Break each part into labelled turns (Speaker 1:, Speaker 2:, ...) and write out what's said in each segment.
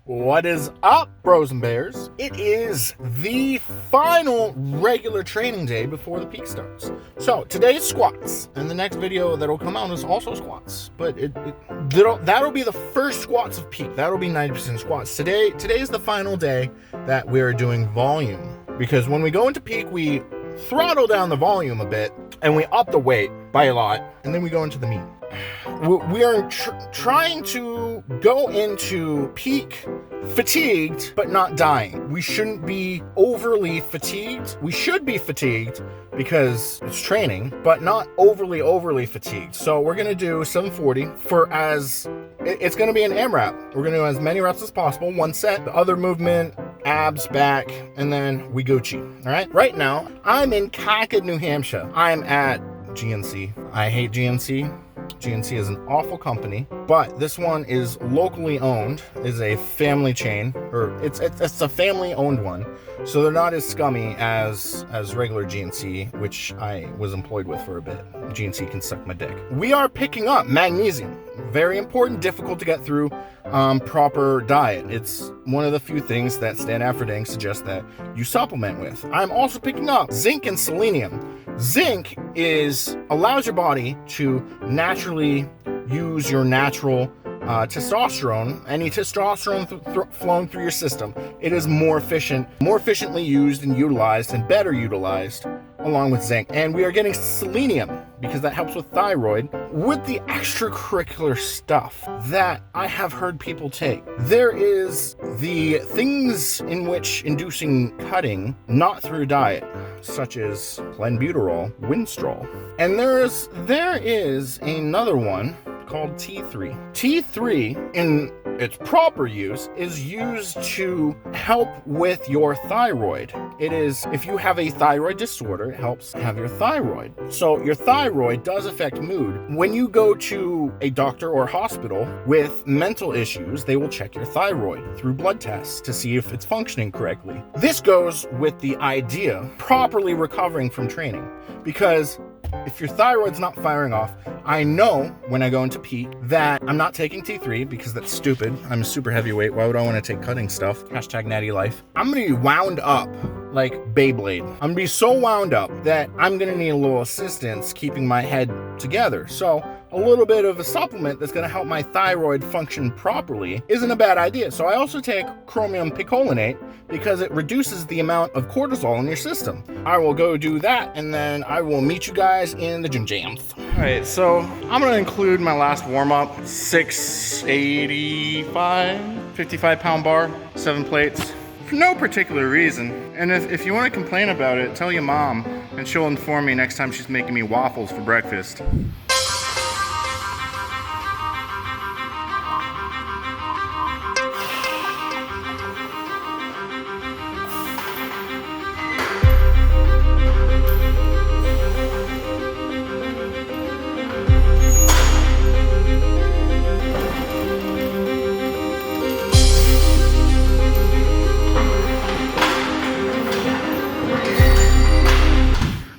Speaker 1: What is up, bros and bears? It is the final regular training day before the peak starts. So today's squats, and the next video that'll come out is also squats. But that'll be the first squats of peak. That'll be 90% squats. Today is the final day that we're doing volume. Because when we go into peak, we throttle down the volume a bit, and we up the weight by a lot, and then we go into the meat. We are trying to go into peak fatigued, but not dying. We shouldn't be overly fatigued. We should be fatigued because it's training, but not overly fatigued. So we're going to do 740 it's going to be an AMRAP. We're going to do as many reps as possible, one set, the other movement, abs, back, and then we Gucci. All right. Right now, I'm in Cackett, New Hampshire. I'm at GNC. I hate GNC. GNC is an awful company, but this one is locally owned, is a family chain, or it's a family owned one. So they're not as scummy as regular GNC, which I was employed with for a bit. GNC can suck my dick. We are picking up magnesium. Very important, difficult to get through, proper diet. It's one of the few things that Stan Afferding suggests that you supplement with. I'm also picking up zinc and selenium. Zinc allows your body to naturally use your natural testosterone, any testosterone flowing through your system. It is more efficiently used and utilized and better utilized along with zinc. And we are getting selenium because that helps with thyroid, with the extracurricular stuff that I have heard people take. There is the things in which inducing cutting, not through diet, such as clenbuterol, Winstrol. And there is another one called T3. T3, in its proper use, is used to help with your thyroid. It is, if you have a thyroid disorder, it helps have your thyroid. So your thyroid does affect mood. When you go to a doctor or hospital with mental issues, they will check your thyroid through blood tests to see if it's functioning correctly. This goes with the idea of properly recovering from training, because if your thyroid's not firing off, I know when I go into peak that I'm not taking T3 because that's stupid. I'm a super heavyweight. Why would I want to take cutting stuff? Hashtag natty life. I'm going to be wound up like Beyblade. I'm going to be so wound up that I'm going to need a little assistance keeping my head together. So a little bit of a supplement that's going to help my thyroid function properly isn't a bad idea. So I also take chromium picolinate because it reduces the amount of cortisol in your system. I will go do that, and then I will meet you guys in the gym jams. All right, so I'm going to include my last warm-up, 685, 55-pound bar, 7 plates, for no particular reason. And if you want to complain about it, tell your mom, and she'll inform me next time she's making me waffles for breakfast.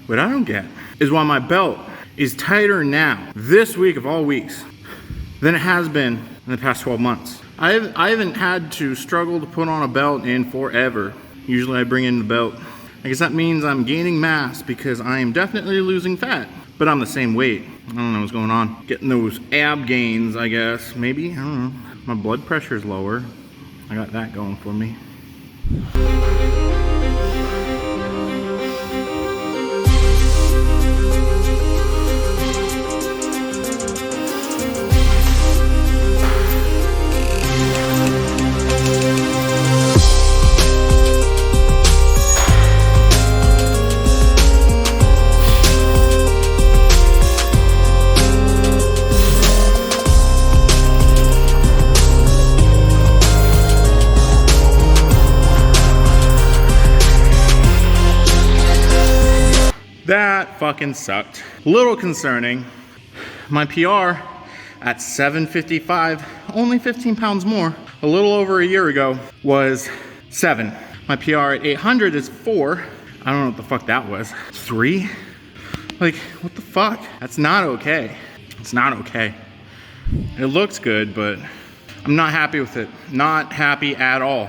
Speaker 1: What I don't get is why my belt is tighter now, this week of all weeks, than it has been in the past 12 months. I haven't had to struggle to put on a belt in forever. Usually I bring in the belt. I guess that means I'm gaining mass because I am definitely losing fat, but I'm the same weight. I don't know what's going on. Getting those ab gains, I guess, maybe, I don't know. My blood pressure is lower. I got that going for me. That fucking sucked. A little concerning. My PR at 755, only 15 pounds more, a little over a year ago, was 7. My PR at 800 is 4. I don't know what the fuck that was. 3? Like, what the fuck? That's not okay. It's not okay. It looks good, but I'm not happy with it. Not happy at all.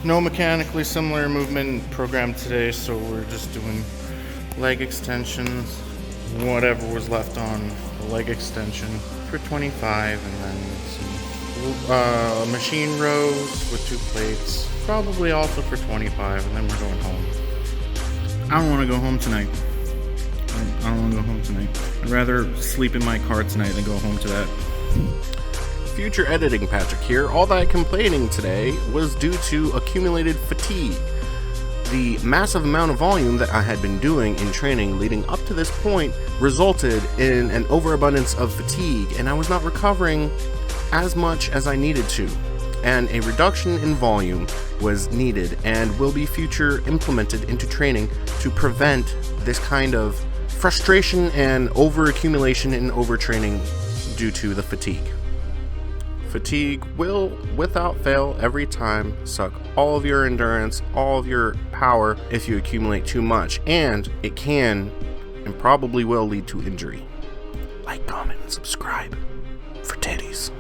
Speaker 1: No mechanically similar movement program today, so we're just doing leg extensions, whatever was left on the leg extension for 25, and then some machine rows with 2 plates, probably also for 25, and then we're going home. I don't want to go home tonight. I don't want to go home tonight. I'd rather sleep in my car tonight than go home to that. Future editing Patrick here. All that complaining today was due to accumulated fatigue. The massive amount of volume that I had been doing in training leading up to this point resulted in an overabundance of fatigue, and I was not recovering as much as I needed to. And a reduction in volume was needed and will be future implemented into training to prevent this kind of frustration and overaccumulation and overtraining due to the fatigue. Fatigue will, without fail, every time suck all of your endurance, all of your power if you accumulate too much, and it can and probably will lead to injury. Like, comment, and subscribe for titties.